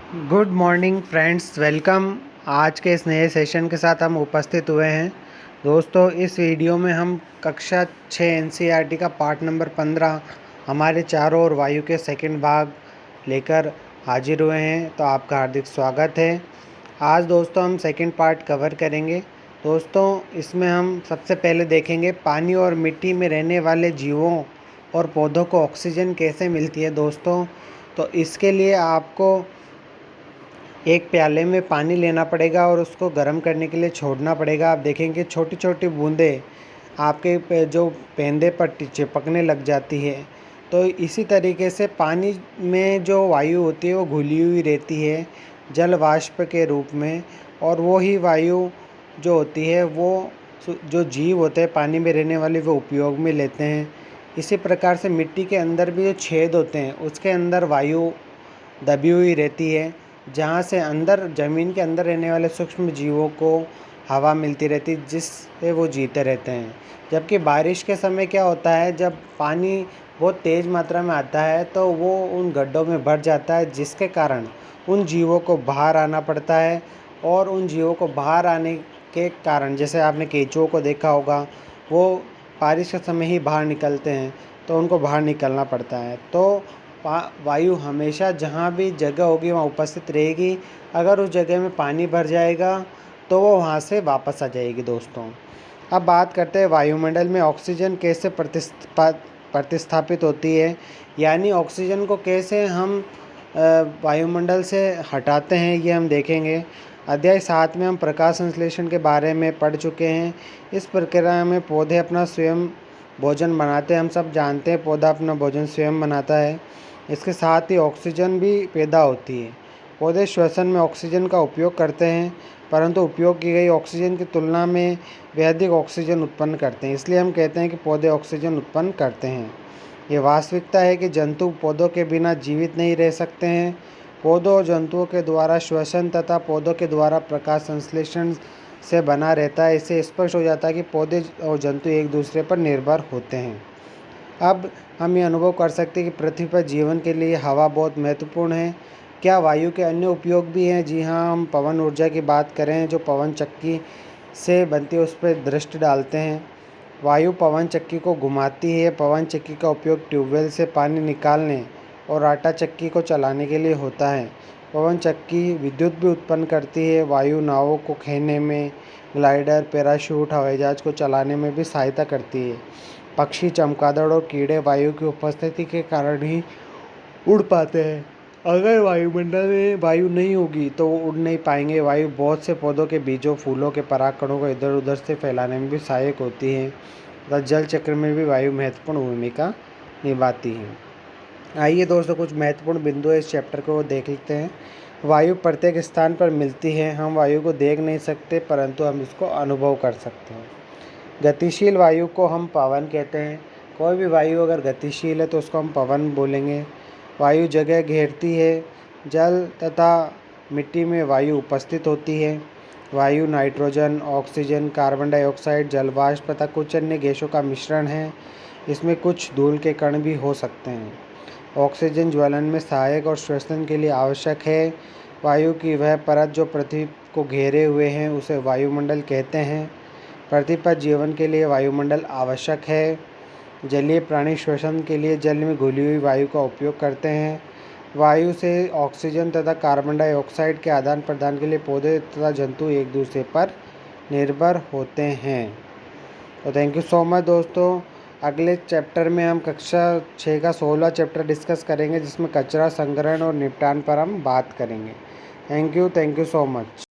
Good morning friends, welcome. आज के इस नए सेशन के साथ हम उपस्थित हुए हैं। दोस्तों, इस वीडियो में हम कक्षा 6 एनसीईआरटी का पार्ट नंबर 15 हमारे चारों ओर वायु के सेकंड भाग लेकर हाजिर हुए हैं। तो आपका हार्दिक स्वागत है। आज दोस्तों हम सेकंड पार्ट कवर करेंगे। दोस्तों, इसमें हम सबसे पहले देखेंगे पानी और मिट्टी में रहने वाले जीवों और पौधों को ऑक्सीजन कैसे मिलती है। दोस्तों, तो इसके लिए आपको एक प्याले में पानी लेना पड़ेगा और उसको गर्म करने के लिए छोड़ना पड़ेगा। आप देखेंगे छोटी छोटी बूंदें आपके जो पेंदे पर चिपकने लग जाती है। तो इसी तरीके से पानी में जो वायु होती है वो घुली हुई रहती है जल वाष्प के रूप में, और वो ही वायु जो होती है वो जो जीव होते हैं पानी में रहने वाले वो उपयोग में लेते हैं। इसी प्रकार से मिट्टी के अंदर भी जो छेद होते हैं उसके अंदर वायु दबी हुई रहती है, जहाँ से अंदर ज़मीन के अंदर रहने वाले सूक्ष्म जीवों को हवा मिलती रहती है, जिससे वो जीते रहते हैं। जबकि बारिश के समय क्या होता है, जब पानी बहुत तेज़ मात्रा में आता है तो वो उन गड्ढों में भर जाता है, जिसके कारण उन जीवों को बाहर आना पड़ता है। और उन जीवों को बाहर आने के कारण, जैसे आपने केंचुओं को देखा होगा, वो बारिश के समय ही बाहर निकलते हैं, तो उनको बाहर निकलना पड़ता है। तो वायु हमेशा जहाँ भी जगह होगी वहाँ उपस्थित रहेगी। अगर उस जगह में पानी भर जाएगा तो वो वहाँ से वापस आ जाएगी। दोस्तों, अब बात करते हैं वायुमंडल में ऑक्सीजन कैसे प्रतिस्थापित होती है, यानी ऑक्सीजन को कैसे हम वायुमंडल से हटाते हैं, ये हम देखेंगे। अध्याय 7 में हम प्रकाश संश्लेषण के बारे में पढ़ चुके हैं। इस प्रक्रिया में पौधे अपना स्वयं भोजन बनाते हैं। हम सब जानते हैं पौधा अपना भोजन स्वयं बनाता है। इसके साथ ही ऑक्सीजन भी पैदा होती है। पौधे श्वसन में ऑक्सीजन का उपयोग करते हैं, परंतु उपयोग की गई ऑक्सीजन की तुलना में वे अधिक ऑक्सीजन उत्पन्न करते हैं। इसलिए हम कहते हैं कि पौधे ऑक्सीजन उत्पन्न करते हैं। ये वास्तविकता है कि जंतु पौधों के बिना जीवित नहीं रह सकते हैं। पौधों और जंतुओं के द्वारा श्वसन तथा पौधों के द्वारा प्रकाश संश्लेषण से बना रहता है। इससे स्पष्ट हो जाता है कि पौधे और जंतु एक दूसरे पर निर्भर होते हैं। अब हम ये अनुभव कर सकते हैं कि पृथ्वी पर जीवन के लिए हवा बहुत महत्वपूर्ण है। क्या वायु के अन्य उपयोग भी हैं? जी हाँ, हम पवन ऊर्जा की बात करें, जो पवन चक्की से बनती है, उस पर दृष्टि डालते हैं। वायु पवन चक्की को घुमाती है। पवन चक्की का उपयोग ट्यूबवेल से पानी निकालने और आटा चक्की को चलाने के लिए होता है। पवन चक्की विद्युत भी उत्पन्न करती है। वायु नावों को खेने में, ग्लाइडर, पैराशूट, हवाई जहाज को चलाने में भी सहायता करती है। पक्षी, चमगादड़ और कीड़े वायु की उपस्थिति के कारण ही उड़ पाते हैं। अगर वायुमंडल में वायु नहीं होगी तो वो उड़ नहीं पाएंगे। वायु बहुत से पौधों के बीजों, फूलों के परागकणों को इधर उधर से फैलाने में भी सहायक होती है तथा जल चक्र में भी वायु महत्वपूर्ण भूमिका निभाती है। आइए दोस्तों, कुछ महत्वपूर्ण बिंदु है इस चैप्टर को देख लेते हैं। वायु प्रत्येक स्थान पर मिलती है। हम वायु को देख नहीं सकते, परंतु हम इसको अनुभव कर सकते हैं। गतिशील वायु को हम पवन कहते हैं। कोई भी वायु अगर गतिशील है तो उसको हम पवन बोलेंगे। वायु जगह घेरती है। जल तथा मिट्टी में वायु उपस्थित होती है। वायु नाइट्रोजन, ऑक्सीजन, कार्बन डाइऑक्साइड, जलवाष्प तथा कुछ अन्य गैसों का मिश्रण है। इसमें कुछ धूल के कण भी हो सकते हैं। ऑक्सीजन ज्वलन में सहायक और श्वसन के लिए आवश्यक है। वायु की वह परत जो पृथ्वी को घेरे हुए हैं उसे वायुमंडल कहते हैं। पृथ्वी पर जीवन के लिए वायुमंडल आवश्यक है। जलीय प्राणी श्वसन के लिए जल में घुली हुई वायु का उपयोग करते हैं। वायु से ऑक्सीजन तथा कार्बन डाइऑक्साइड के आदान प्रदान के लिए पौधे तथा जंतु एक दूसरे पर निर्भर होते हैं। तो थैंक यू सो मच दोस्तों। अगले चैप्टर में हम कक्षा 6 का 16वां चैप्टर डिस्कस करेंगे, जिसमें कचरा संग्रहण और निपटान पर हम बात करेंगे। Thank you so much.